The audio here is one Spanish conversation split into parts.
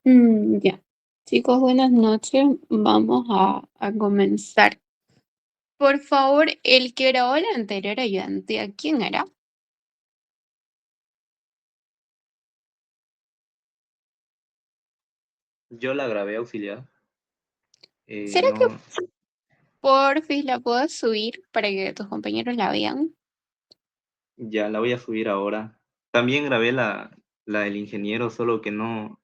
Ya. Chicos, buenas noches. Vamos a comenzar. Por favor, el que grabó la anterior ayudante, ¿a quién era? Yo la grabé auxiliar. ¿Será que No, porfis la puedo subir para que tus compañeros la vean? ya la voy a subir ahora. También grabé la del ingeniero, solo que no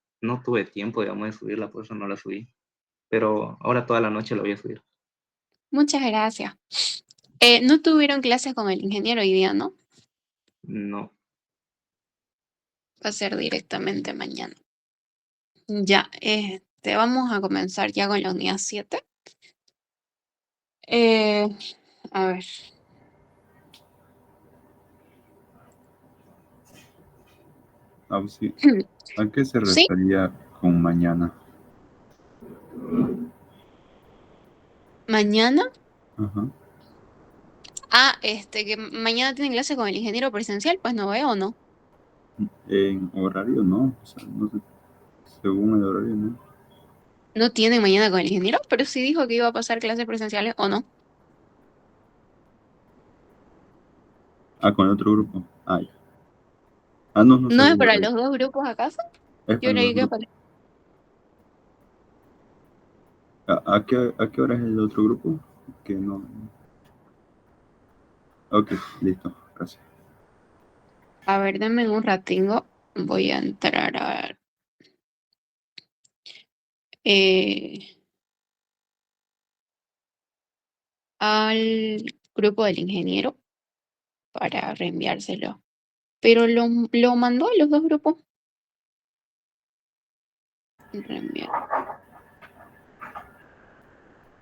tuve tiempo, digamos, de subirla, por eso no la subí. Pero ahora toda la noche la voy a subir. Muchas gracias. No tuvieron clases con el ingeniero hoy día, ¿no? No, Va a ser directamente mañana. Ya, vamos a comenzar ya con la unidad 7. Eh, a ver. ¿A qué se ¿Sí? refería con mañana? ¿Mañana? Ajá. Que mañana tienen clase con el ingeniero presencial, pues no veo, ¿no? En horario no, o sea, no sé, según el horario no. No tienen mañana con el ingeniero, pero sí dijo que iba a pasar clases presenciales o no. Con el otro grupo. Ya. No ¿No es según para horario. los dos grupos acaso? Es Yo para creí los que grupos. para... ¿A qué hora es el otro grupo? Que no. Ok, listo, gracias. A ver, denme un ratingo. Voy a entrar eh, al grupo del ingeniero para reenviárselo. Pero lo mandó a los dos grupos. Reenviar.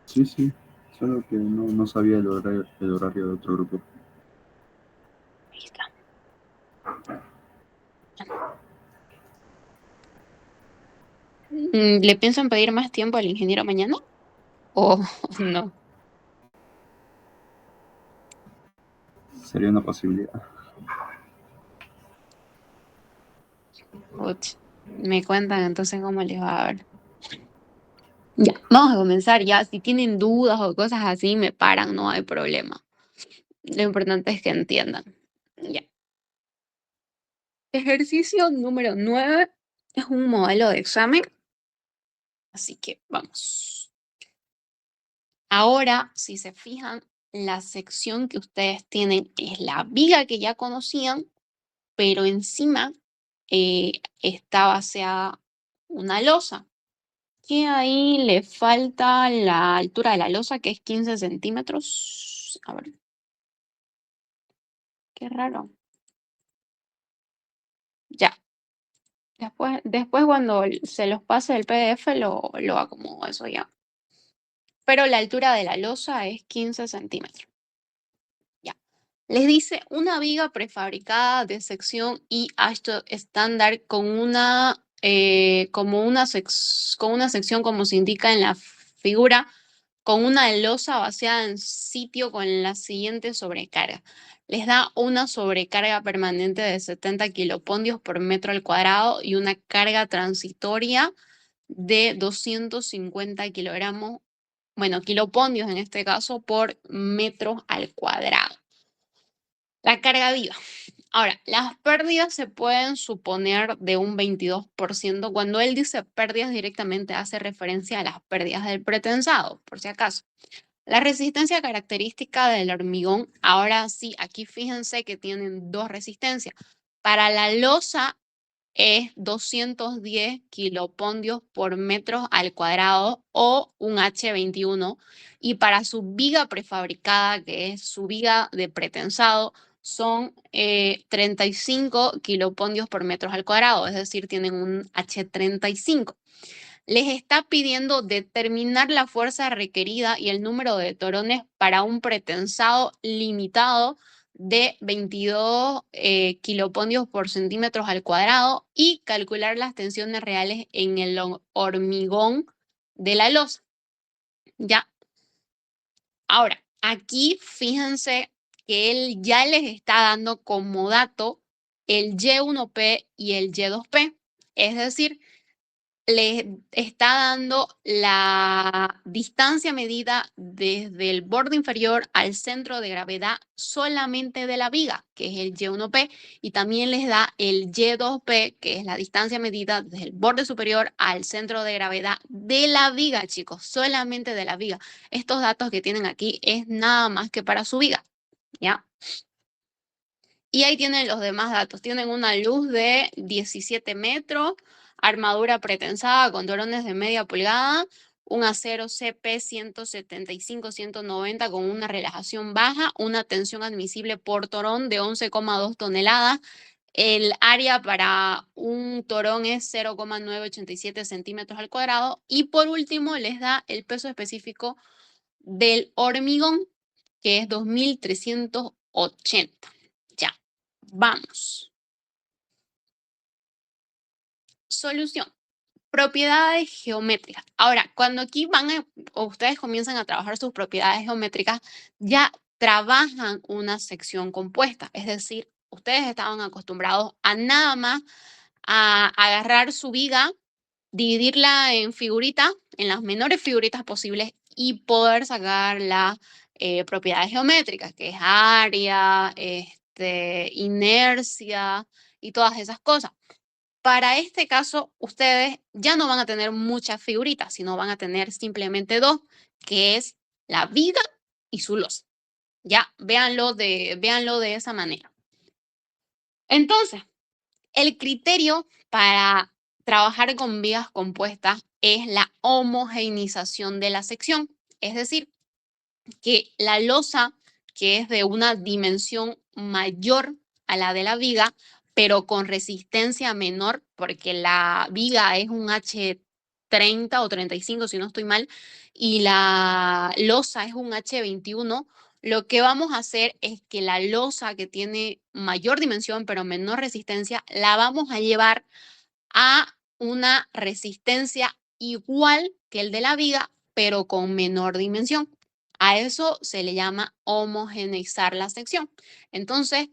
Sí, solo que no sabía el horario de otro grupo. Ahí está. ¿Le piensan pedir más tiempo al ingeniero mañana? ¿O no? Sería una posibilidad. Uch, me cuentan entonces cómo les va a ver. Ya, vamos a comenzar ya. Si tienen dudas o cosas así, me paran, no hay problema. Lo importante es que entiendan. Ya. Ejercicio número 9 es un modelo de examen, así que vamos. Ahora, si se fijan, la sección que ustedes tienen es la viga que ya conocían, pero encima está vaciada una losa. Que ahí le falta la altura de la losa, que es 15 centímetros. A ver, qué raro. Ya. Después cuando se los pase el PDF lo acomodo eso ya. Pero la altura de la losa es 15 centímetros. Ya. Les dice una viga prefabricada de sección y alto estándar con con una sección como se indica en la figura, con una losa vaciada en sitio con la siguiente sobrecarga. Les da una sobrecarga permanente de 70 kilopondios por metro al cuadrado y una carga transitoria de 250 kilogramos, bueno, kilopondios en este caso, por metro al cuadrado. La carga viva. Ahora, las pérdidas se pueden suponer de un 22%. Cuando él dice pérdidas directamente hace referencia a las pérdidas del pretensado, por si acaso. La resistencia característica del hormigón, ahora sí, aquí fíjense que tienen dos resistencias. Para la losa es 210 kilopondios por metro al cuadrado o un H21. Y para su viga prefabricada, que es su viga de pretensado, son 35 kilopondios por metro al cuadrado, es decir, tienen un H35. Les está pidiendo determinar la fuerza requerida y el número de torones para un pretensado limitado de 22 kilopondios por centímetros al cuadrado y calcular las tensiones reales en el hormigón de la losa. Ya. Ahora, aquí fíjense que él ya les está dando como dato el Y1P y el Y2P. Es decir, les está dando la distancia medida desde el borde inferior al centro de gravedad solamente de la viga, que es el Y1P, y también les da el Y2P, que es la distancia medida desde el borde superior al centro de gravedad de la viga, chicos, solamente de la viga. Estos datos que tienen aquí es nada más que para su viga, ¿ya? Y ahí tienen los demás datos. Tienen una luz de 17 metros, armadura pretensada con torones de media pulgada, un acero CP 175-190 con una relajación baja, una tensión admisible por torón de 11,2 toneladas. El área para un torón es 0,987 centímetros al cuadrado. Y por último les da el peso específico del hormigón, que es 2380. Ya. Vamos. Solución. Propiedades geométricas. Ahora, cuando aquí ustedes comienzan a trabajar sus propiedades geométricas, ya trabajan una sección compuesta. Es decir, ustedes estaban acostumbrados a nada más a agarrar su viga, dividirla en figuritas, en las menores figuritas posibles y poder sacar las propiedades geométricas, que es área, inercia y todas esas cosas. Para este caso, ustedes ya no van a tener muchas figuritas, sino van a tener simplemente dos, que es la viga y su losa. Ya, véanlo de esa manera. Entonces, el criterio para trabajar con vigas compuestas es la homogeneización de la sección. Es decir, que la losa, que es de una dimensión mayor a la de la viga, pero con resistencia menor, porque la viga es un H30 o 35, si no estoy mal, y la losa es un H21, lo que vamos a hacer es que la losa que tiene mayor dimensión, pero menor resistencia, la vamos a llevar a una resistencia igual que el de la viga, pero con menor dimensión. A eso se le llama homogeneizar la sección. Entonces,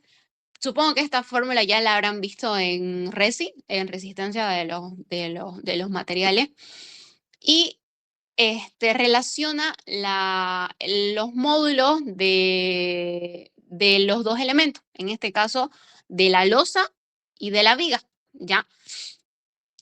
supongo que esta fórmula ya la habrán visto en RESI, en resistencia de los materiales, y relaciona los módulos de los dos elementos, en este caso de la losa y de la viga, ¿ya?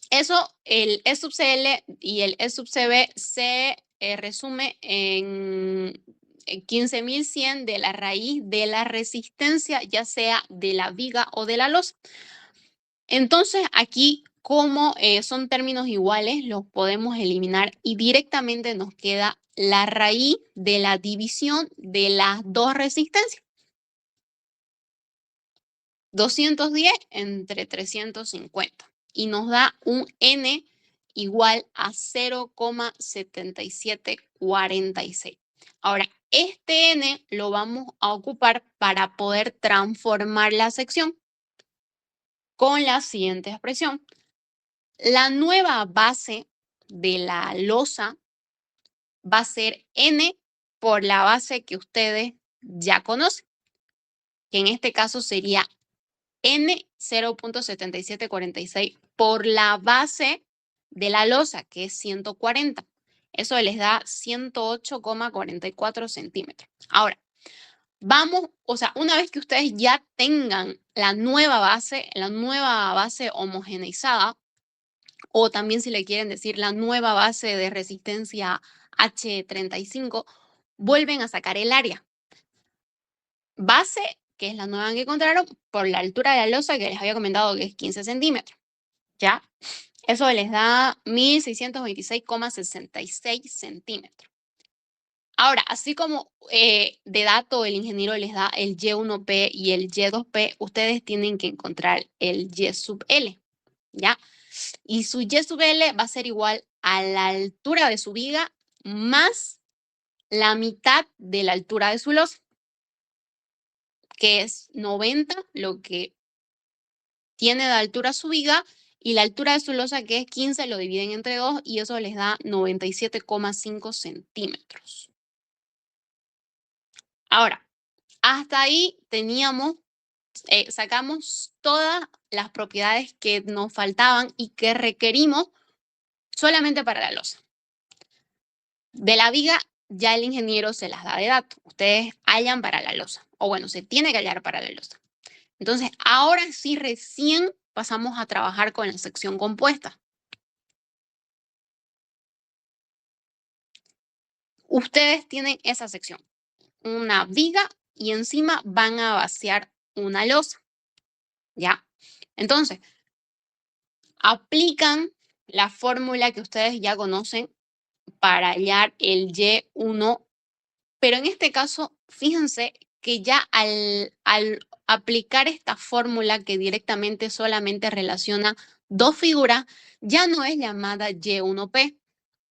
Eso, el E sub CL y el E sub CB se resume en 15.100 de la raíz de la resistencia, ya sea de la viga o de la losa. Entonces, aquí, como son términos iguales, los podemos eliminar y directamente nos queda la raíz de la división de las dos resistencias. 210 entre 350 y nos da un N igual a 0,7746. Ahora, este N lo vamos a ocupar para poder transformar la sección con la siguiente expresión. La nueva base de la losa va a ser N por la base que ustedes ya conocen, que en este caso sería N 0.7746 por la base de la losa, que es 140. Eso les da 108,44 centímetros. Ahora, vamos, o sea, una vez que ustedes ya tengan la nueva base homogeneizada, o también si le quieren decir la nueva base de resistencia H35, vuelven a sacar el área. Base, que es la nueva que encontraron, por la altura de la losa que les había comentado que es 15 centímetros. ¿Ya? Eso les da 1.626,66 centímetros. Ahora, así como de dato el ingeniero les da el Y1P y el Y2P, ustedes tienen que encontrar el Y sub L, ¿ya? Y su Y sub L va a ser igual a la altura de su viga más la mitad de la altura de su losa, que es 90, lo que tiene de altura su viga, y la altura de su losa, que es 15, lo dividen entre 2 y eso les da 97,5 centímetros. Ahora, hasta ahí sacamos todas las propiedades que nos faltaban y que requerimos solamente para la losa. De la viga ya el ingeniero se las da de dato. Ustedes hallan para la losa. O bueno, se tiene que hallar para la losa. Entonces, ahora sí recién pasamos a trabajar con la sección compuesta. Ustedes tienen esa sección, una viga y encima van a vaciar una losa. ¿Ya? Entonces, aplican la fórmula que ustedes ya conocen para hallar el Y1, pero en este caso, fíjense que ya al aplicar esta fórmula que directamente solamente relaciona dos figuras, ya no es llamada Y1P.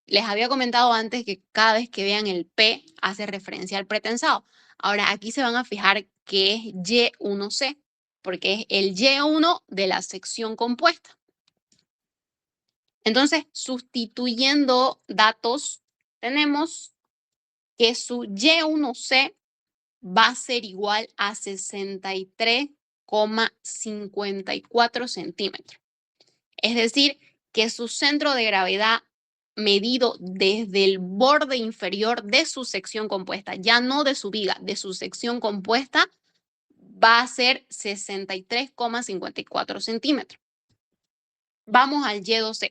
Les había comentado antes que cada vez que vean el P hace referencia al pretensado. Ahora aquí se van a fijar que es Y1C, porque es el Y1 de la sección compuesta. Entonces, sustituyendo datos, tenemos que su Y1C va a ser igual a 63,54 centímetros. Es decir, que su centro de gravedad medido desde el borde inferior de su sección compuesta, ya no de su viga, de su sección compuesta, va a ser 63,54 centímetros. Vamos al Y2C.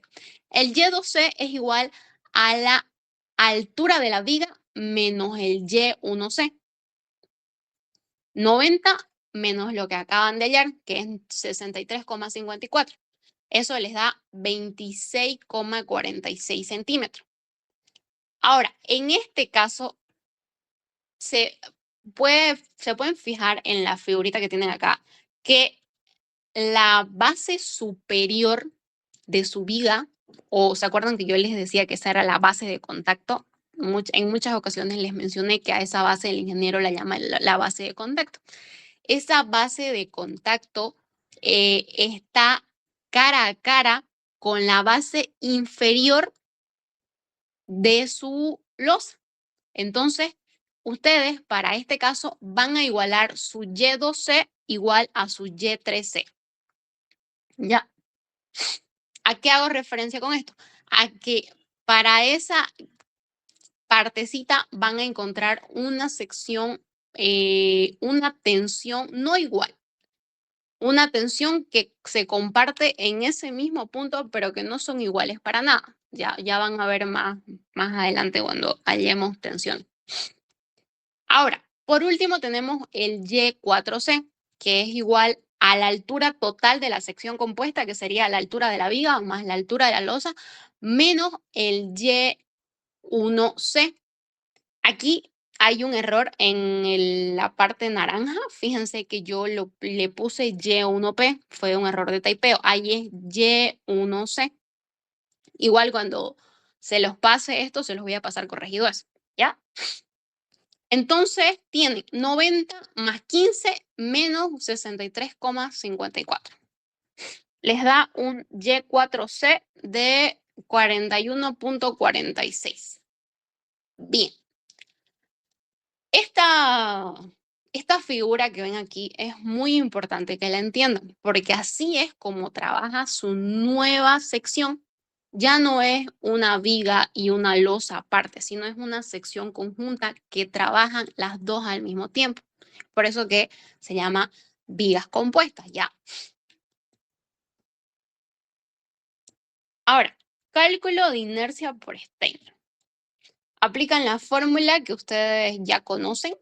El Y2C es igual a la altura de la viga menos el Y1C. 90 menos lo que acaban de hallar, que es 63,54. Eso les da 26,46 centímetros. Ahora, en este caso, se pueden fijar en la figurita que tienen acá, que la base superior de su viga, o se acuerdan que yo les decía que esa era la base de contacto, en muchas ocasiones les mencioné que a esa base el ingeniero la llama la base de contacto. Esa base de contacto está cara a cara con la base inferior de su losa. Entonces, ustedes para este caso van a igualar su Y2C igual a su Y3C. ¿Ya? ¿A qué hago referencia con esto? A que para esa partecita van a encontrar una sección, una tensión no igual. Una tensión que se comparte en ese mismo punto, pero que no son iguales para nada. Ya van a ver más adelante cuando hallemos tensión. Ahora, por último tenemos el Y4C, que es igual a la altura total de la sección compuesta, que sería la altura de la viga más la altura de la losa, menos el Y1C. Aquí hay un error en la parte naranja. Fíjense que yo le puse Y1P, fue un error de typeo. Ahí es Y1C. Igual cuando se los pase esto, se los voy a pasar corregido eso, ¿ya? Entonces tienen 90 más 15 menos 63,54. Les da un Y4C de 41,46. Bien. Esta figura que ven aquí es muy importante que la entiendan, porque así es como trabaja su nueva sección. Ya no es una viga y una losa aparte, sino es una sección conjunta que trabajan las dos al mismo tiempo. Por eso que se llama vigas compuestas, ya. Ahora, cálculo de inercia por Steiner. Aplican la fórmula que ustedes ya conocen.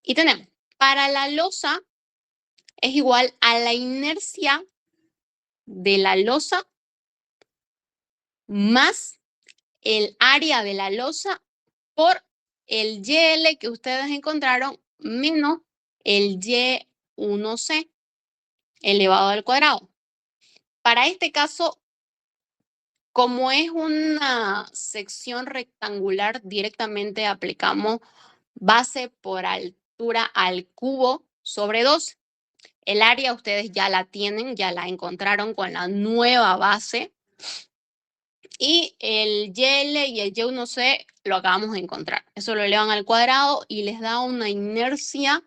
Y tenemos, para la losa es igual a la inercia de la losa más el área de la losa por el YL que ustedes encontraron menos el Y1C elevado al cuadrado. Para este caso, como es una sección rectangular, directamente aplicamos base por altura al cubo sobre 2. El área ustedes ya la tienen, ya la encontraron con la nueva base. Y el YL y el Y1C lo acabamos de encontrar. Eso lo elevan al cuadrado y les da una inercia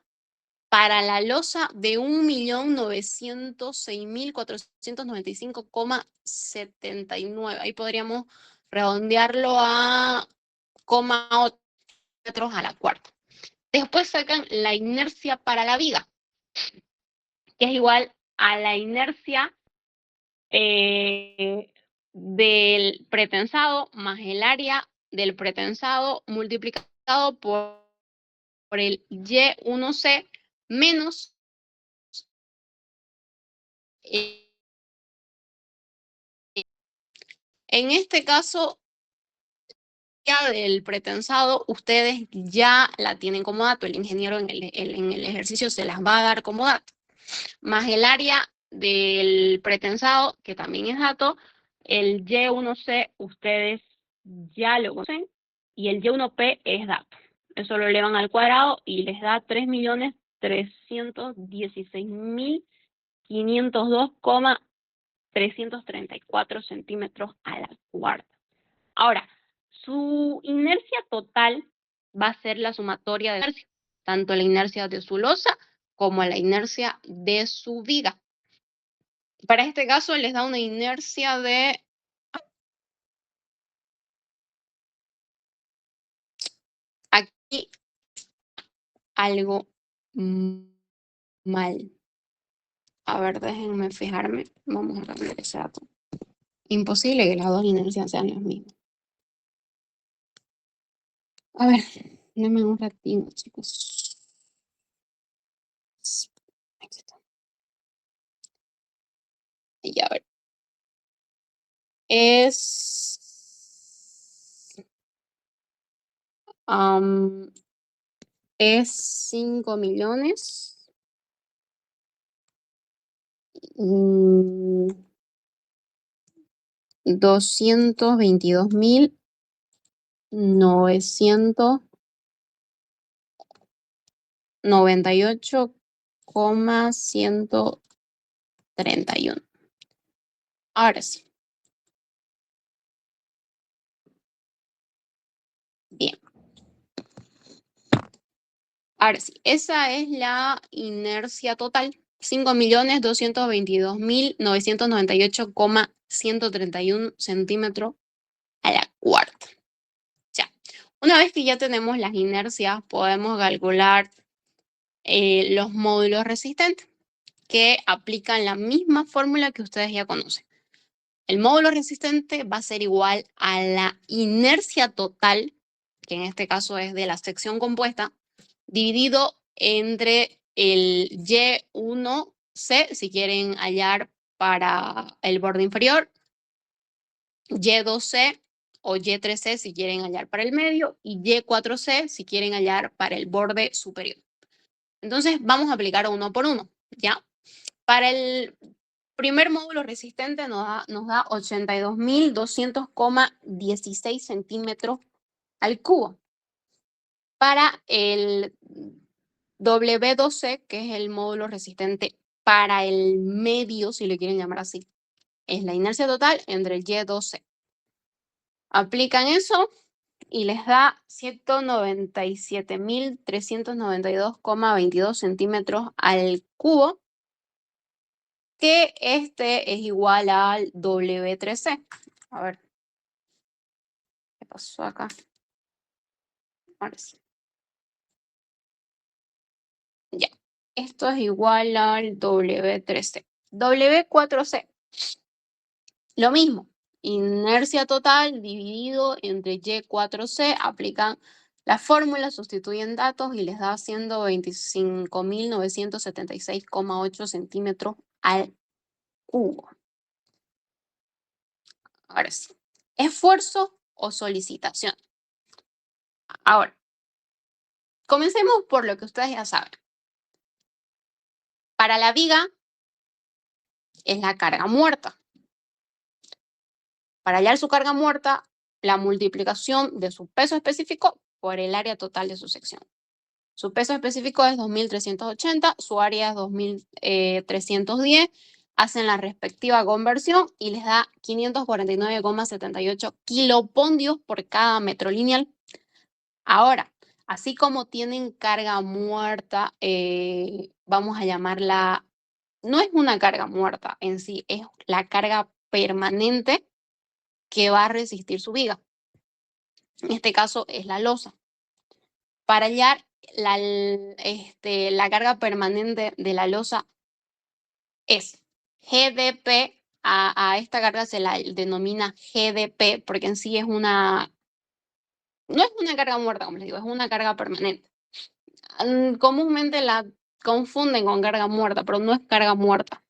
para la losa de 1.906.495,79. Ahí podríamos redondearlo a 0,8 metros a la cuarta. Después sacan la inercia para la viga, que es igual a la inercia del pretensado más el área del pretensado multiplicado por el Y1C menos en este caso ya del pretensado ustedes ya la tienen como dato, el ingeniero en el ejercicio se las va a dar como dato, más el área del pretensado, que también es dato, el Y1C ustedes ya lo conocen, y el Y1P es dato. Eso lo elevan al cuadrado y les da 3.316.502,334 centímetros a la cuarta. Ahora, su inercia total va a ser la sumatoria de inercia, tanto la inercia de su losa como la inercia de su viga. Para este caso les da una inercia de... Aquí algo mal. A ver, déjenme fijarme. Vamos a cambiar ese dato. Imposible que las dos inercias sean las mismas. A ver, denme un ratito, chicos. Aquí está. Y a ver. Es 5 millones. 222.998,131. Ahora sí. Bien. Ahora sí, esa es la inercia total. 5.222.998,131 centímetros a la cuarta. Ya. Una vez que ya tenemos las inercias, podemos calcular los módulos resistentes que aplican la misma fórmula que ustedes ya conocen. El módulo resistente va a ser igual a la inercia total, que en este caso es de la sección compuesta, dividido entre el Y1C, si quieren hallar para el borde inferior, Y2C o Y3C si quieren hallar para el medio, y Y4C si quieren hallar para el borde superior. Entonces vamos a aplicar uno por uno, ¿ya? Para el primer módulo resistente nos da 82.200,16 centímetros al cubo. Para el W2C, que es el módulo resistente para el medio, si lo quieren llamar así, es la inercia total entre el Y2C. Aplican eso y les da 197.392,22 centímetros al cubo, que este es igual al W3C. A ver, ¿qué pasó acá? Ahora sí. Ya, esto es igual al W3C. W4C, lo mismo. Inercia total dividido entre Y4C, aplican la fórmula, sustituyen datos y les da 125.976,8 centímetros al cubo. Ahora sí, esfuerzo o solicitación. Ahora, comencemos por lo que ustedes ya saben. Para la viga es la carga muerta. Para hallar su carga muerta, la multiplicación de su peso específico por el área total de su sección. Su peso específico es 2.380, su área es 2.310. Hacen la respectiva conversión y les da 549,78 kilopondios por cada metro lineal. Ahora, Así como tienen carga muerta, vamos a llamarla, no es una carga muerta en sí, es la carga permanente que va a resistir su viga. En este caso es la losa. Para hallar la carga permanente de la losa es GDP, a esta carga se la denomina GDP porque en sí no es una carga muerta, como les digo, es una carga permanente. Comúnmente la confunden con carga muerta, pero no es carga muerta,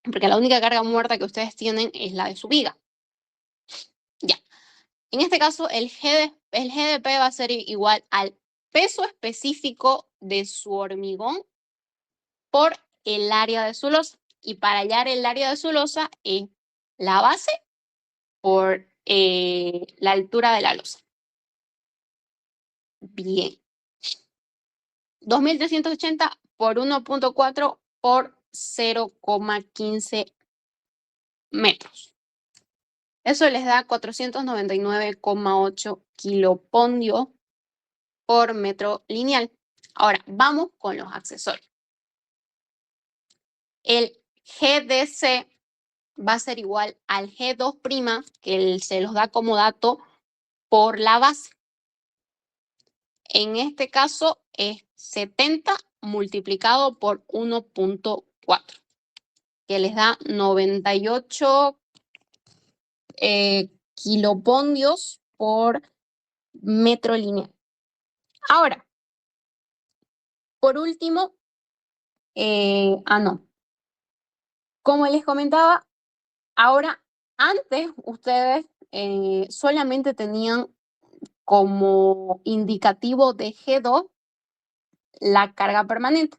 porque la única carga muerta que ustedes tienen es la de su viga. Ya. En este caso, el GDP va a ser igual al peso específico de su hormigón por el área de su losa. Y para hallar el área de su losa es la base por la altura de la losa. Bien. 2.380 por 1.4 por 0,15 metros. Eso les da 499,8 kilopondios por metro lineal. Ahora, vamos con los accesorios. El GDC va a ser igual al G2', que se los da como dato por la base. En este caso es 70 multiplicado por 1.4, que les da 98 kilopondios por metro lineal. Ahora, por último, como les comentaba, ahora antes ustedes solamente tenían como indicativo de G2 la carga permanente.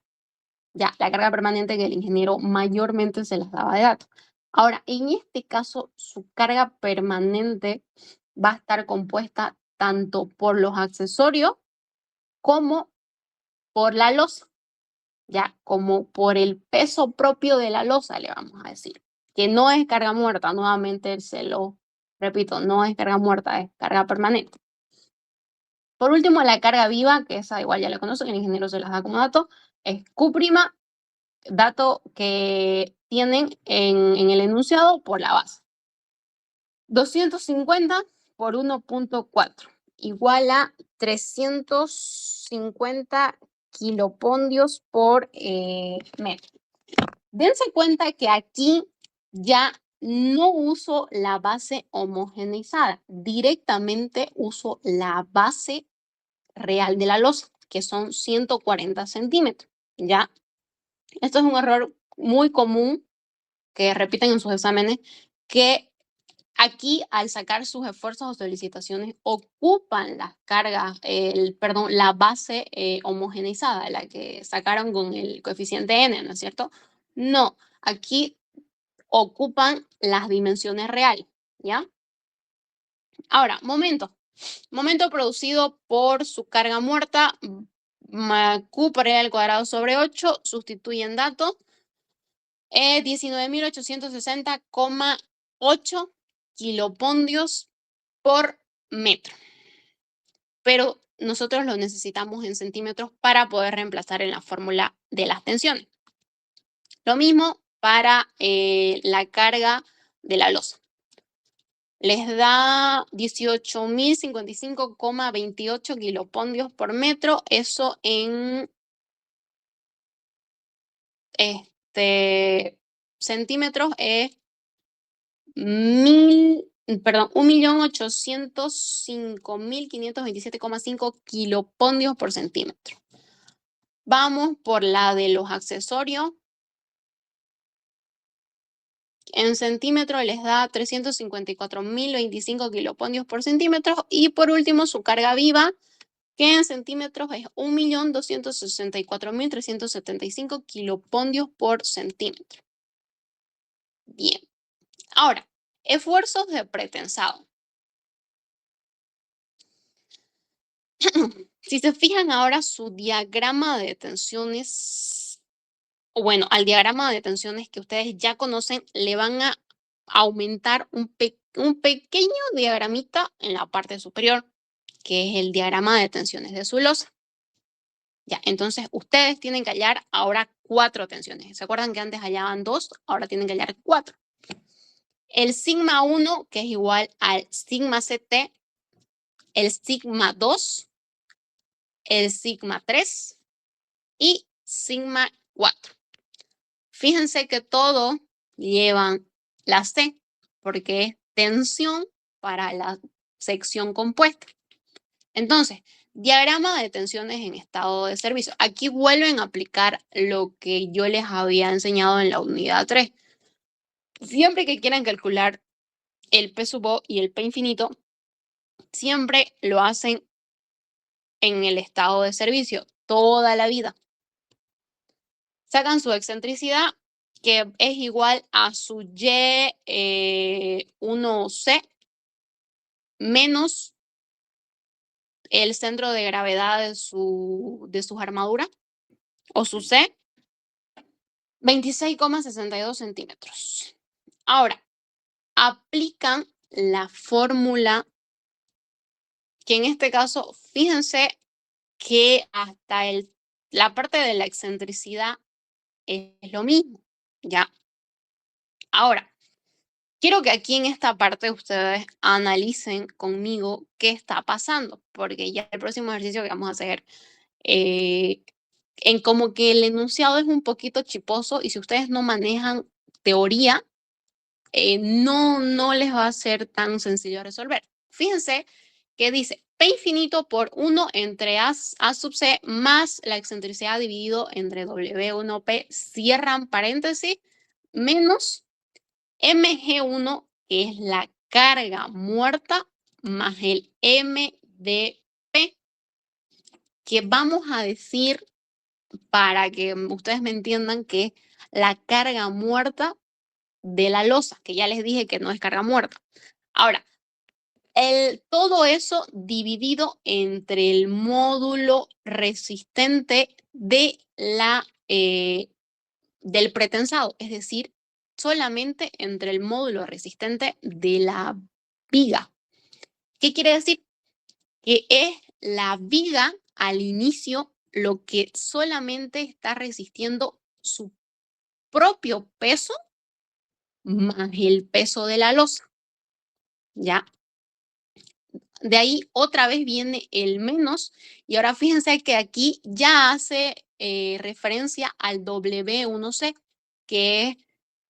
Ya, la carga permanente que el ingeniero mayormente se las daba de datos. Ahora, en este caso, su carga permanente va a estar compuesta tanto por los accesorios como por la losa, ya, como por el peso propio de la losa, le vamos a decir, que no es carga muerta, nuevamente se lo repito, no es carga muerta, es carga permanente. Por último, la carga viva, que esa igual ya la conocen, el ingeniero se las da como dato, es Q', dato que tienen en el enunciado por la base. 250 por 1.4 igual a 350 kilopondios por metro. Dense cuenta que aquí ya no uso la base homogeneizada, directamente uso la base real de la losa, que son 140 centímetros, ¿ya? Esto es un error muy común que repiten en sus exámenes, que aquí al sacar sus esfuerzos o solicitaciones ocupan las cargas, la base homogeneizada, la que sacaron con el coeficiente n, ¿no es cierto? No, aquí ocupan las dimensiones reales, ¿ya? Ahora, momento producido por su carga muerta, Q por L al cuadrado sobre 8, sustituyen datos, 19.860,8 kilopondios por metro. Pero nosotros lo necesitamos en centímetros para poder reemplazar en la fórmula de las tensiones. Lo mismo para la carga de la losa. Les da 18.055,28 kilopondios por metro. Eso en centímetros es 1.805.527,5 kilopondios por centímetro. Vamos por la de los accesorios. En centímetros les da 354.025 kilopondios por centímetro. Y por último, su carga viva, que en centímetros es 1.264.375 kilopondios por centímetro. Bien. Ahora, esfuerzos de pretensado. Si se fijan ahora, su diagrama de tensiones, o bueno, al diagrama de tensiones que ustedes ya conocen, le van a aumentar un pequeño diagramita en la parte superior, que es el diagrama de tensiones de su losa. Ya, entonces ustedes tienen que hallar ahora 4 tensiones. ¿Se acuerdan que antes hallaban 2? Ahora tienen que hallar 4. El sigma 1, que es igual al sigma CT, el sigma 2, el sigma 3 y sigma 4. Fíjense que todo llevan la C, porque es tensión para la sección compuesta. Entonces, diagrama de tensiones en estado de servicio. Aquí vuelven a aplicar lo que yo les había enseñado en la unidad 3. Siempre que quieran calcular el P sub O y el P infinito, siempre lo hacen en el estado de servicio, toda la vida. Sacan su excentricidad, que es igual a su Y1C menos el centro de gravedad de sus armaduras, o su C, 26,62 centímetros. Ahora, aplican la fórmula que en este caso, fíjense que hasta la parte de la excentricidad es lo mismo, ¿ya? Ahora, quiero que aquí en esta parte ustedes analicen conmigo qué está pasando, porque ya el próximo ejercicio que vamos a hacer, en como que el enunciado es un poquito chiposo y si ustedes no manejan teoría, no les va a ser tan sencillo resolver. Fíjense que dice P infinito por 1 entre A sub C más la excentricidad dividido entre W1P, cierran paréntesis, menos mg1, que es la carga muerta, más el mdp, que vamos a decir, para que ustedes me entiendan, que es la carga muerta de la losa, que ya les dije que no es carga muerta. Ahora, todo eso dividido entre el módulo resistente de del pretensado, es decir, solamente entre el módulo resistente de la viga. ¿Qué quiere decir? Que es la viga al inicio lo que solamente está resistiendo su propio peso más el peso de la losa. ¿Ya? De ahí otra vez viene el menos y ahora fíjense que aquí ya hace referencia al W1C, que es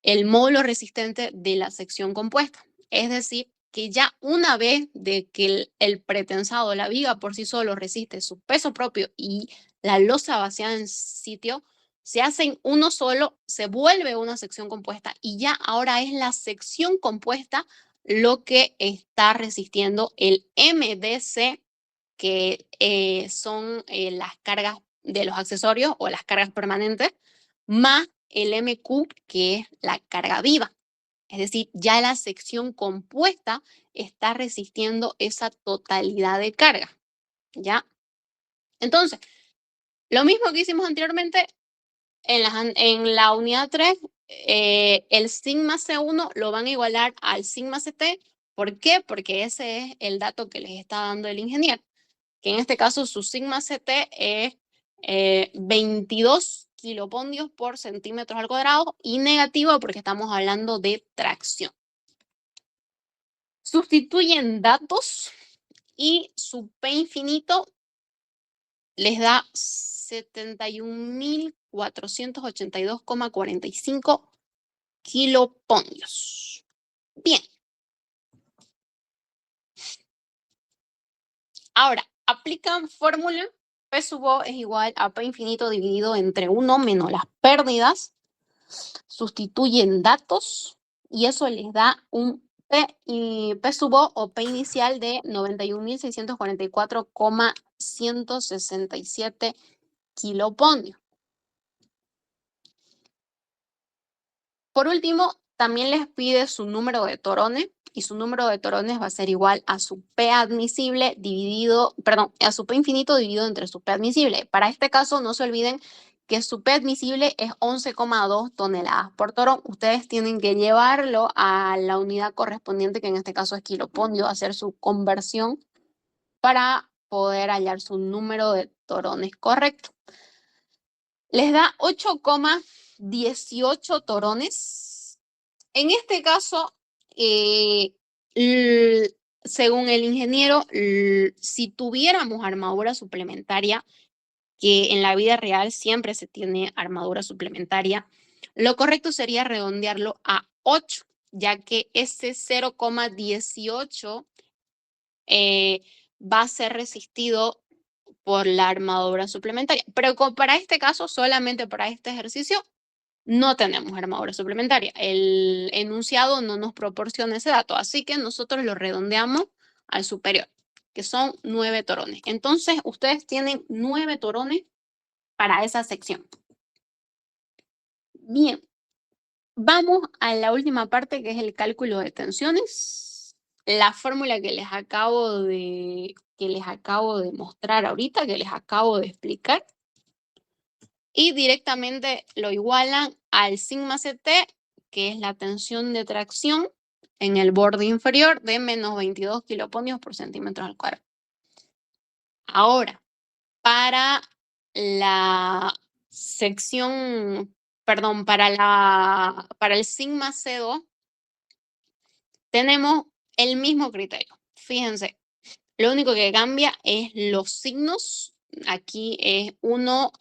el módulo resistente de la sección compuesta. Es decir, que ya una vez de que el pretensado, la viga por sí solo resiste su peso propio y la losa vaciada en sitio, se hacen uno solo, se vuelve una sección compuesta y ya ahora es la sección compuesta lo que está resistiendo el MDC, que son las cargas de los accesorios o las cargas permanentes, más el MQ, que es la carga viva. Es decir, ya la sección compuesta está resistiendo esa totalidad de carga, ¿ya? Entonces, lo mismo que hicimos anteriormente, en la unidad 3, el sigma C1 lo van a igualar al sigma CT. ¿Por qué? Porque ese es el dato que les está dando el ingeniero, que en este caso su sigma CT es 22 kilopondios por centímetros al cuadrado y negativo porque estamos hablando de tracción. Sustituyen datos y su P infinito les da 71.482,45 kilopondios. Bien. Ahora, aplican fórmula. P sub O es igual a P infinito dividido entre 1 menos las pérdidas. Sustituyen datos y eso les da un P sub O P inicial de 91.644,167 kilopondios. Por último, también les pide su número de torones y su número de torones va a ser igual a su P admisible dividido, perdón, a su P infinito dividido entre su P admisible. Para este caso, no se olviden que su P admisible es 11,2 toneladas por torón. Ustedes tienen que llevarlo a la unidad correspondiente, que en este caso es kilopondio, hacer su conversión para poder hallar su número de torones correcto. Les da 8,18 torones. En este caso, según el ingeniero, si tuviéramos armadura suplementaria, que en la vida real siempre se tiene armadura suplementaria, lo correcto sería redondearlo a 8, ya que ese 0,18 va a ser resistido por la armadura suplementaria. Pero para este caso, solamente para este ejercicio, no tenemos armadura suplementaria. El enunciado no nos proporciona ese dato, así que nosotros lo redondeamos al superior, que son 9 torones. Entonces, ustedes tienen 9 torones para esa sección. Bien, vamos a la última parte, que es el cálculo de tensiones. La fórmula que les acabo de mostrar ahorita, que les acabo de explicar. Y directamente lo igualan al sigma CT, que es la tensión de tracción en el borde inferior de menos 22 kiloponios por centímetro al cuadrado. Ahora, para la sección, perdón, para el sigma C2, tenemos el mismo criterio. Fíjense, lo único que cambia es los signos. Aquí es 1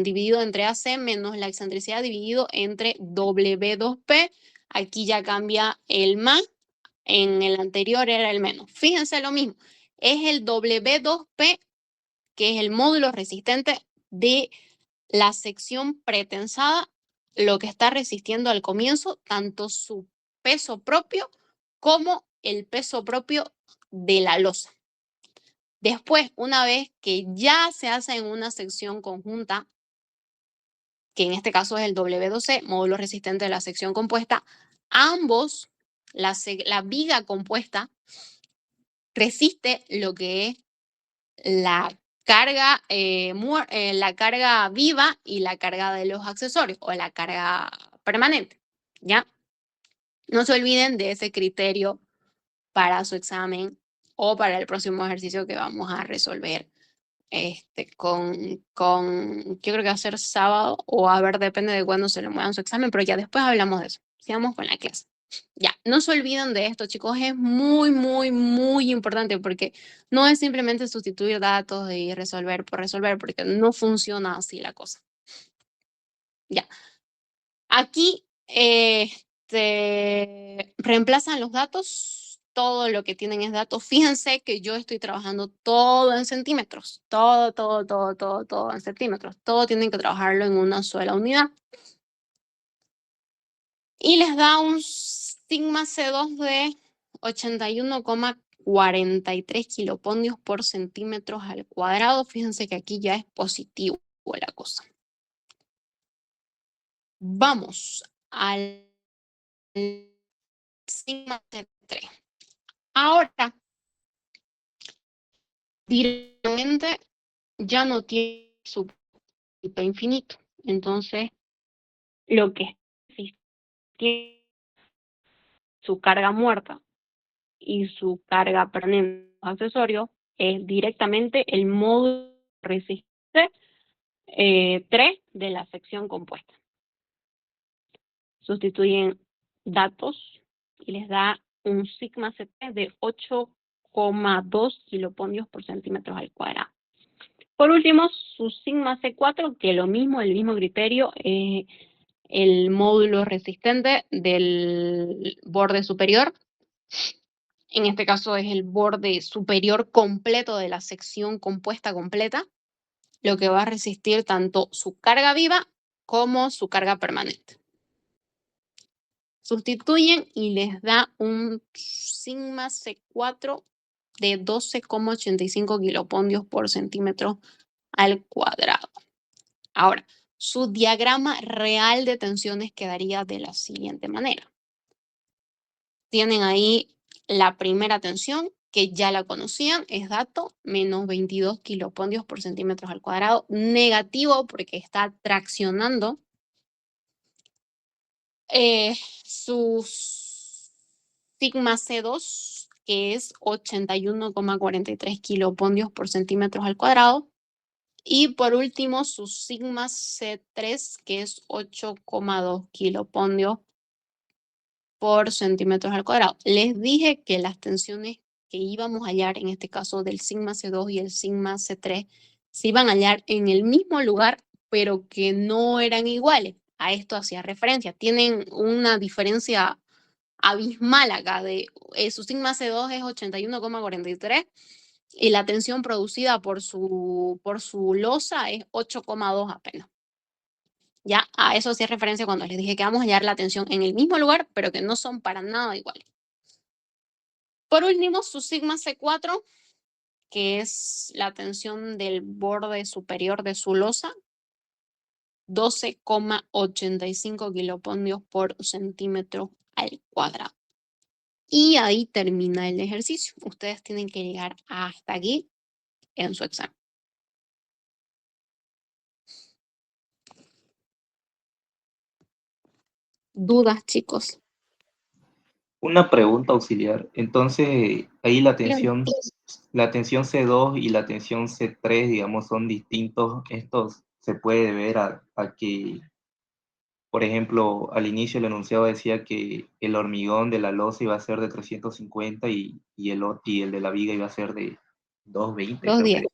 dividido entre AC menos la excentricidad dividido entre W2P. Aquí ya cambia el más. En el anterior era el menos. Fíjense lo mismo. Es el W2P, que es el módulo resistente de la sección pretensada, lo que está resistiendo al comienzo, tanto su peso propio como el peso propio de la losa. Después, una vez que ya se hace en una sección conjunta, que en este caso es el W2C, módulo resistente de la sección compuesta, ambos, la viga compuesta, resiste lo que es la carga viva y la carga de los accesorios o la carga permanente, ¿ya? No se olviden de ese criterio para su examen o para el próximo ejercicio que vamos a resolver yo creo que va a ser sábado o a ver, depende de cuándo se le muevan su examen, pero ya después hablamos de eso. Sigamos con la clase. Ya, no se olviden de esto, chicos, es muy, muy, muy importante porque no es simplemente sustituir datos y resolver por resolver, porque no funciona así la cosa. Ya. Aquí reemplazan los datos. Todo lo que tienen es datos. Fíjense que yo estoy trabajando todo en centímetros. Todo en centímetros. Todo tienen que trabajarlo en una sola unidad. Y les da un sigma C2 de 81,43 kiloponios por centímetros al cuadrado. Fíjense que aquí ya es positivo la cosa. Vamos al sigma C3. Ahora, directamente ya no tiene su tipo infinito. Entonces, lo que tiene su carga muerta y su carga permanente accesorio es directamente el módulo resistente 3 de la sección compuesta. Sustituyen datos y les da un sigma CT de 8,2 kiloponios por centímetros al cuadrado. Por último, su sigma C4, que el mismo criterio, el módulo resistente del borde superior. En este caso es el borde superior completo de la sección compuesta completa, lo que va a resistir tanto su carga viva como su carga permanente. Sustituyen y les da un sigma C4 de 12,85 kiloponios por centímetro al cuadrado. Ahora, su diagrama real de tensiones quedaría de la siguiente manera. Tienen ahí la primera tensión, que ya la conocían, es dato, menos 22 kiloponios por centímetros al cuadrado, negativo porque está traccionando. Su sigma C2 que es 81,43 kilopondios por centímetros al cuadrado. Y por último, su sigma C3, que es 8,2 kilopondios por centímetros al cuadrado. Les dije que las tensiones que íbamos a hallar, en este caso del sigma C2 y el sigma C3, se iban a hallar en el mismo lugar, pero que no eran iguales. A esto hacía referencia. Tienen una diferencia abismal acá. Su sigma C2 es 81,43 y la tensión producida por su losa es 8,2 apenas. Ya a eso hacía referencia cuando les dije que vamos a hallar la tensión en el mismo lugar, pero que no son para nada iguales. Por último, su sigma C4, que es la tensión del borde superior de su losa, 12,85 kilopondios por centímetro al cuadrado. Y ahí termina el ejercicio. Ustedes tienen que llegar hasta aquí en su examen. ¿Dudas, chicos? Una pregunta auxiliar. Entonces, ahí Claro. la tensión C2 y la tensión C3, digamos, son distintos. Esto se puede ver a que, por ejemplo, al inicio el enunciado decía que el hormigón de la losa iba a ser de 350 y el de la viga iba a ser de 220, creo 2,10. que.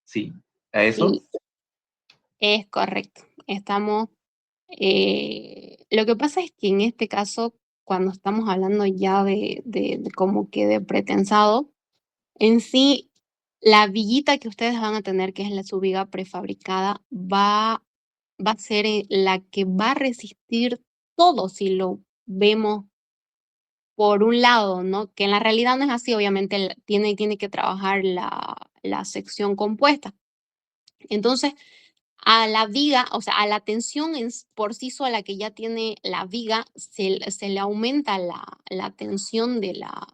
Sí, a eso. Sí, es correcto. Lo que pasa es que en este caso, cuando estamos hablando ya de como que de pretensado, en sí, la viguita que ustedes van a tener, que es su viga prefabricada, va a ser la que va a resistir todo si lo vemos por un lado, ¿no? Que en la realidad no es así, obviamente tiene que trabajar la sección compuesta. Entonces, a la viga, o sea, a la tensión por sí sola que ya tiene la viga, se le aumenta la tensión de la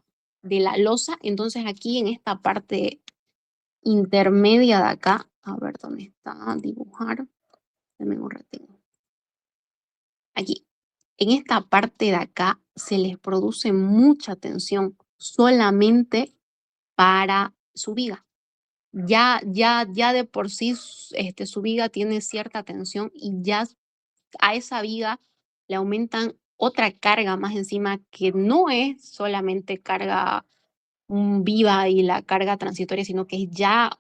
losa. Entonces aquí en esta parte intermedia de acá, a ver dónde está, dibujar, denme un ratito. Aquí, en esta parte de acá se les produce mucha tensión solamente para su viga. Ya de por sí su viga tiene cierta tensión y ya a esa viga le aumentan otra carga más encima que no es solamente carga viva y la carga transitoria, sino que es ya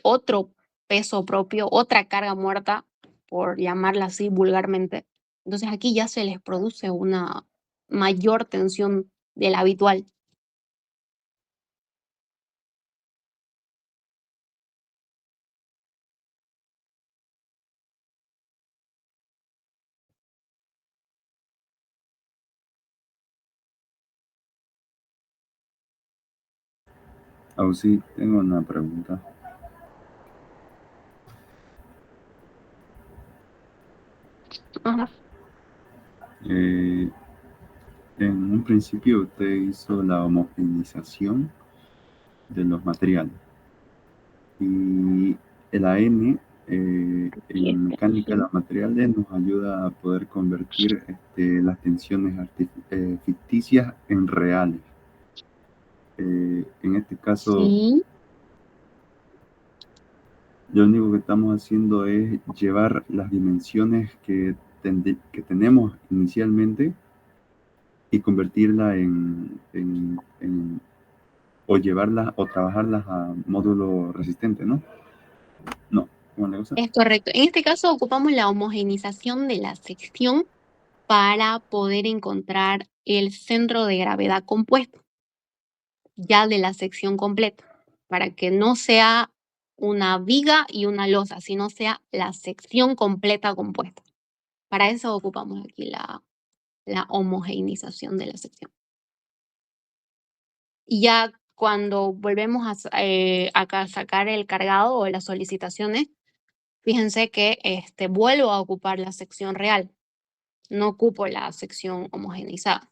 otro peso propio, otra carga muerta, por llamarla así vulgarmente. Entonces aquí ya se les produce una mayor tensión de la habitual. Aún sí, tengo una pregunta. Ajá. En un principio usted hizo la homogeneización de los materiales y el AM en mecánica de los materiales nos ayuda a poder convertir las tensiones ficticias en reales. En este caso, Sí, lo único que estamos haciendo es llevar las dimensiones que tenemos inicialmente y convertirla o llevarlas o trabajarlas a módulo resistente, ¿no? No, ¿cómo es la cosa? es correcto. En este caso ocupamos la homogeneización de la sección para poder encontrar el centro de gravedad compuesto, ya de la sección completa, para que no sea una viga y una losa, sino sea la sección completa compuesta. Para eso ocupamos aquí la homogeneización de la sección. Y ya cuando volvemos a sacar el cargado o las solicitaciones, fíjense que vuelvo a ocupar la sección real, no ocupo la sección homogeneizada.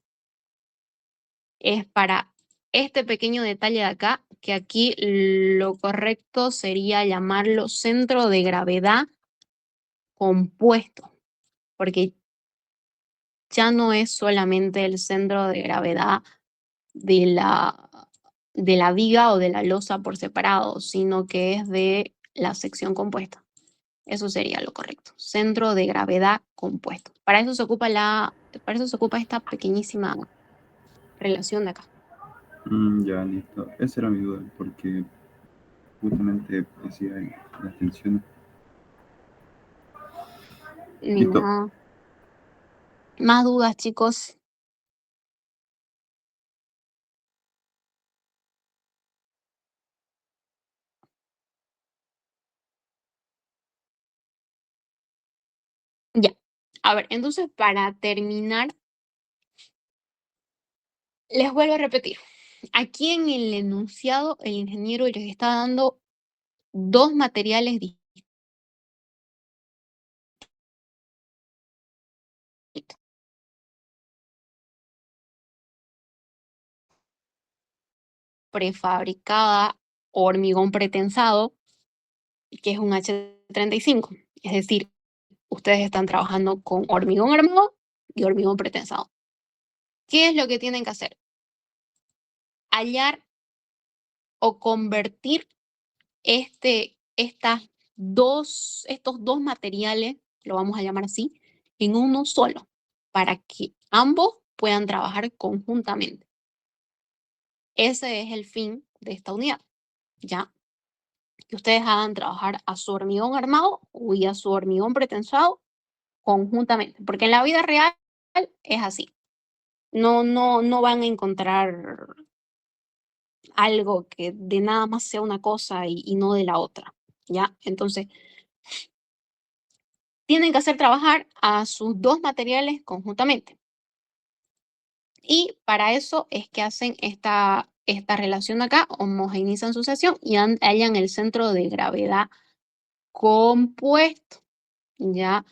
Es para este pequeño detalle de acá, que aquí lo correcto sería llamarlo centro de gravedad compuesto, porque ya no es solamente el centro de gravedad de la viga o de la losa por separado, sino que es de la sección compuesta. Eso sería lo correcto. Centro de gravedad compuesto. Para eso se ocupa esta pequeñísima relación de acá. Ya, listo. Esa era mi duda, porque justamente decía ahí las tensiones. Listo. Nada. Más dudas, chicos. Ya. A ver, entonces para terminar, les vuelvo a repetir. Aquí en el enunciado, el ingeniero les está dando dos materiales distintos. Prefabricada hormigón pretensado, que es un H35. Es decir, ustedes están trabajando con hormigón armado y hormigón pretensado. ¿Qué es lo que tienen que hacer? Hallar o convertir estos dos materiales, lo vamos a llamar así, en uno solo, para que ambos puedan trabajar conjuntamente. Ese es el fin de esta unidad, ¿ya? Que ustedes hagan trabajar a su hormigón armado y a su hormigón pretensado conjuntamente, porque en la vida real es así. No van a encontrar algo que de nada más sea una cosa y no de la otra, ¿ya? Entonces, tienen que hacer trabajar a sus dos materiales conjuntamente. Y para eso es que hacen esta relación acá, homogeneizan su sección y hallan el centro de gravedad compuesto, ¿ya?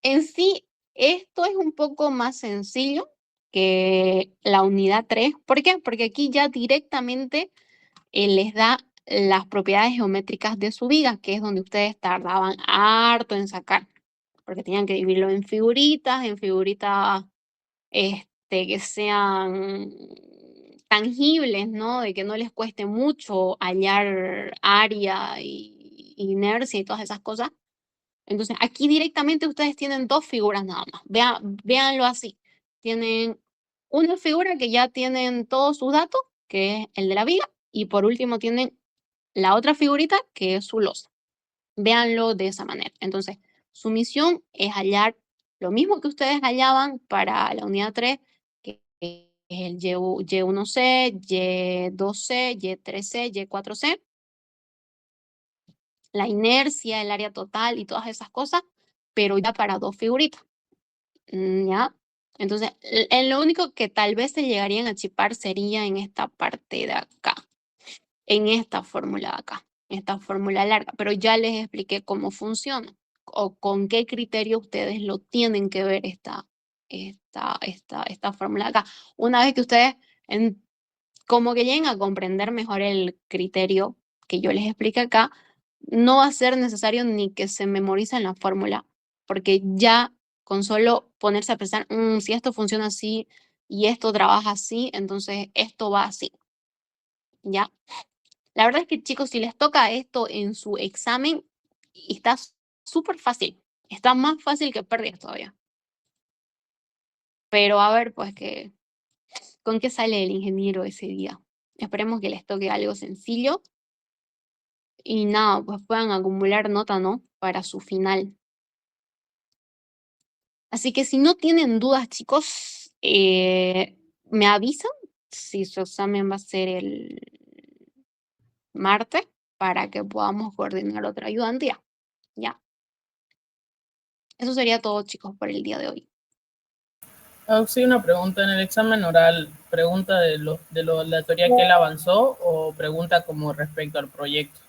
En sí, esto es un poco más sencillo que la unidad 3. ¿Por qué? Porque aquí ya directamente les da las propiedades geométricas de su viga, que es donde ustedes tardaban harto en sacar, porque tenían que dividirlo en figuritas que sean tangibles, ¿no? De que no les cueste mucho hallar área y inercia y todas esas cosas. Entonces, aquí directamente ustedes tienen dos figuras nada más. Véanlo así. Tienen una figura que ya tienen todos sus datos, que es el de la viga, y por último tienen la otra figurita, que es su losa. Véanlo de esa manera. Entonces, su misión es hallar lo mismo que ustedes hallaban para la unidad 3, que es el Y1C, Y2C, Y3C, Y4C, la inercia, el área total y todas esas cosas, pero ya para dos figuritas. ¿Ya? Entonces, en lo único que tal vez se llegarían a chipar sería en esta parte de acá, en esta fórmula de acá, esta fórmula larga, pero ya les expliqué cómo funciona o con qué criterio ustedes lo tienen que ver esta fórmula de acá. Una vez que ustedes como que lleguen a comprender mejor el criterio que yo les expliqué acá, no va a ser necesario ni que se memoricen la fórmula, porque ya con solo ponerse a pensar, si esto funciona así y esto trabaja así, entonces esto va así, ¿ya? La verdad es que, chicos, si les toca esto en su examen, está súper fácil. Está más fácil que pérdidas todavía. Pero a ver, pues, ¿con qué sale el ingeniero ese día? Esperemos que les toque algo sencillo y nada, pues puedan acumular nota, ¿no? Para su final. Así que si no tienen dudas, chicos, me avisan si su examen va a ser el martes para que podamos coordinar otra ayudantía. Ya. Eso sería todo, chicos, por el día de hoy. Sí, una pregunta. En el examen oral, ¿pregunta de la teoría que él avanzó o pregunta como respecto al proyecto?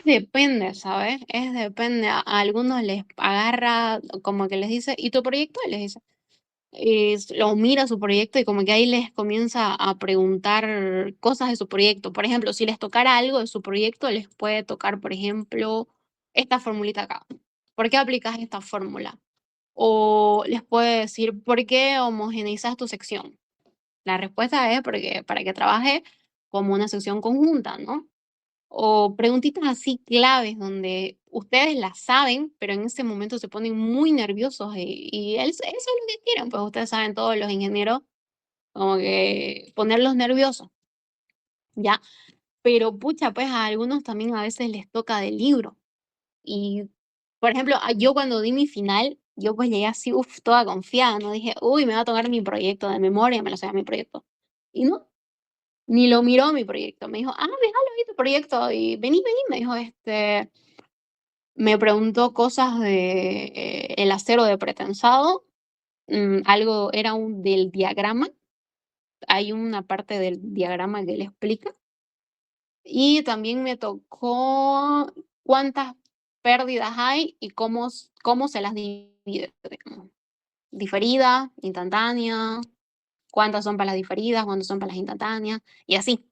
Depende, ¿sabes? Depende. A algunos les agarra, como que les dice, ¿y tu proyecto? Y les dice, lo mira su proyecto y como que ahí les comienza a preguntar cosas de su proyecto. Por ejemplo, si les tocara algo de su proyecto, les puede tocar, por ejemplo, esta formulita acá. ¿Por qué aplicas esta fórmula? O les puede decir, ¿por qué homogeneizas tu sección? La respuesta es para que trabaje como una sección conjunta, ¿no? O preguntitas así claves donde ustedes las saben, pero en ese momento se ponen muy nerviosos y eso es lo que quieren, pues ustedes saben, todos los ingenieros, como que ponerlos nerviosos, ¿ya? Pero pucha, pues a algunos también a veces les toca del libro. Y, por ejemplo, yo cuando di mi final, yo pues llegué así, toda confiada, ¿no? Dije, uy, me va a tocar mi proyecto de memoria, me lo sé mi proyecto. Y no, ni lo miró mi proyecto. Me dijo, déjalo ahí tu proyecto y vení, me dijo, me preguntó cosas de el acero de pretensado, algo era del diagrama, hay una parte del diagrama que le explica. Y también me tocó cuántas pérdidas hay y cómo se las divide, digamos. Diferida, instantánea, cuántas son para las diferidas, cuántas son para las instantáneas, y así.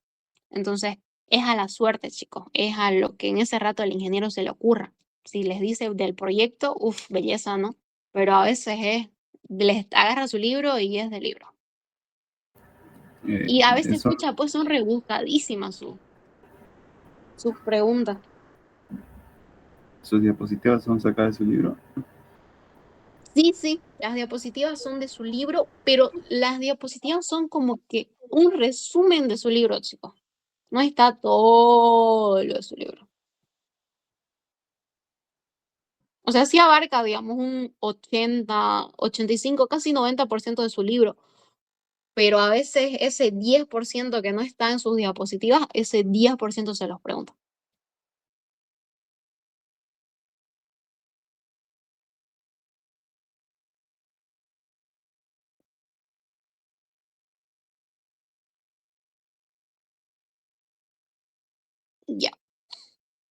Entonces, es a la suerte, chicos, es a lo que en ese rato al ingeniero se le ocurra. Si les dice del proyecto, belleza, ¿no? Pero a veces les agarra su libro y es del libro. Y a veces, Eso, escucha, pues son rebuscadísimas sus preguntas. sus diapositivas son sacadas de su libro. Sí, las diapositivas son de su libro, pero las diapositivas son como que un resumen de su libro, chicos. No está todo lo de su libro. O sea, sí abarca, digamos, un 80, 85, casi 90% de su libro, pero a veces ese 10% que no está en sus diapositivas, ese 10% se los pregunta. Ya.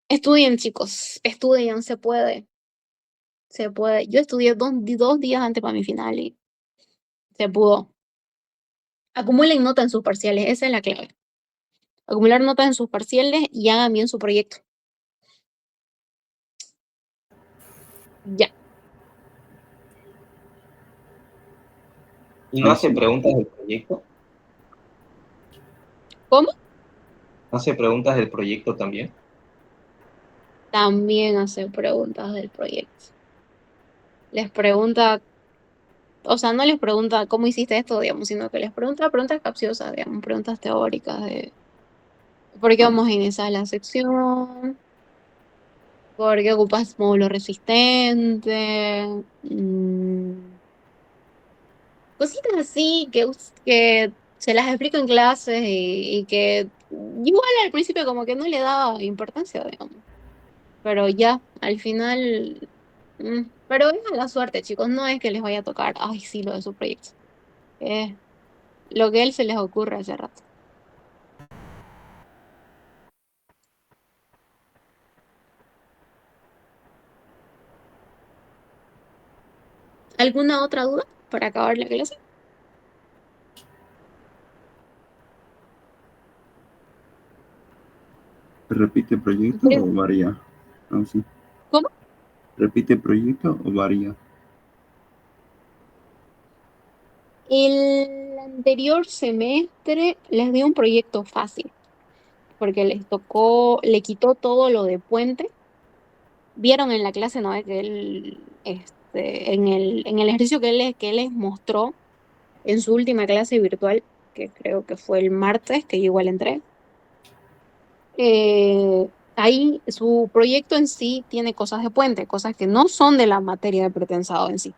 Estudien, chicos, estudien, se puede. Se puede. Yo estudié 2 días antes para mi final y se pudo. Acumulen nota en sus parciales, esa es la clave. Acumular notas en sus parciales y hagan bien su proyecto. Ya. ¿Y no Ah, hace sí. preguntas del proyecto? ¿Cómo? ¿No hace preguntas del proyecto también? También hace preguntas del proyecto. Les pregunta, o sea, no les pregunta cómo hiciste esto, digamos, sino que les pregunta preguntas capciosas, digamos, preguntas teóricas de por qué Ah, vamos a iniciar la sección, por qué ocupas módulo resistente, cositas así que se las explico en clases y que igual al principio como que no le daba importancia, digamos. Pero ya, al final, pero es a la suerte, chicos, no es que les vaya a tocar, ay, sí, lo de su proyecto. Es lo que él se les ocurre hace rato. ¿Alguna otra duda para acabar la clase? ¿repite proyecto Creo- o varía? Ah, sí. ¿Cómo? ¿Repite proyecto o varía? El anterior semestre les di un proyecto fácil, porque le quitó todo lo de puente. Vieron en la clase, ¿no? Que él, en el ejercicio que él les mostró en su última clase virtual, que creo que fue el martes, que yo igual entré. Ahí su proyecto en sí tiene cosas de puente, cosas que no son de la materia de pretensado en sí.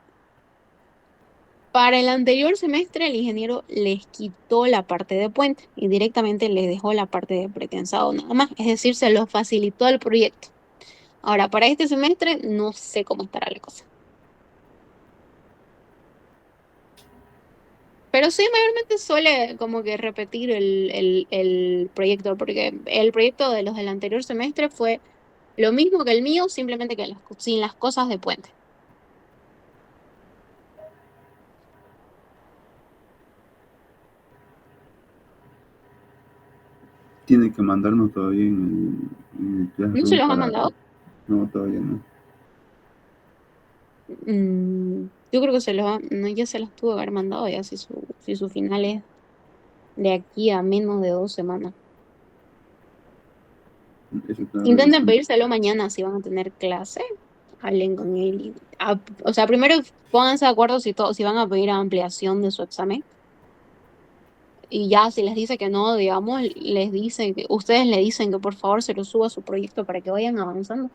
Para el anterior semestre, el ingeniero les quitó la parte de puente y directamente les dejó la parte de pretensado nada más, es decir, se los facilitó el proyecto. Ahora, para este semestre, no sé cómo estará la cosa. Pero sí, mayormente suele como que repetir el proyecto, porque el proyecto de los del anterior semestre fue lo mismo que el mío, simplemente que sin las cosas de puente. Tiene que mandarnos todavía en el ¿No se Classroom los ha para... mandado? No, todavía no. Yo creo que no, ya se los tuvo que haber mandado ya si su final es. de aquí a menos de 2 semanas. Eso estaba Intenten revisando. pedírselo mañana si van a tener clase. Hablen con él. O sea, primero pónganse de acuerdo si van a pedir ampliación de su examen. Y ya si les dice que no, digamos, ustedes le dicen que por favor se lo suba a su proyecto para que vayan avanzando.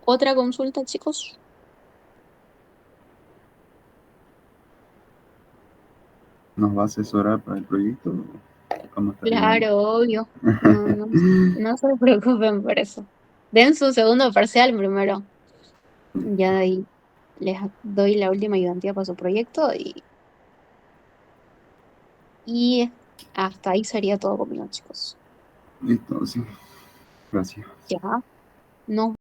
¿Otra consulta, chicos? ¿Nos va a asesorar para el proyecto? ¿Cómo estaría? Claro, obvio. No se preocupen por eso. Den su segundo parcial primero. Ya de ahí les doy la última ayudantía para su proyecto y hasta ahí sería todo conmigo, chicos. Listo, sí. Gracias. Ya. Nos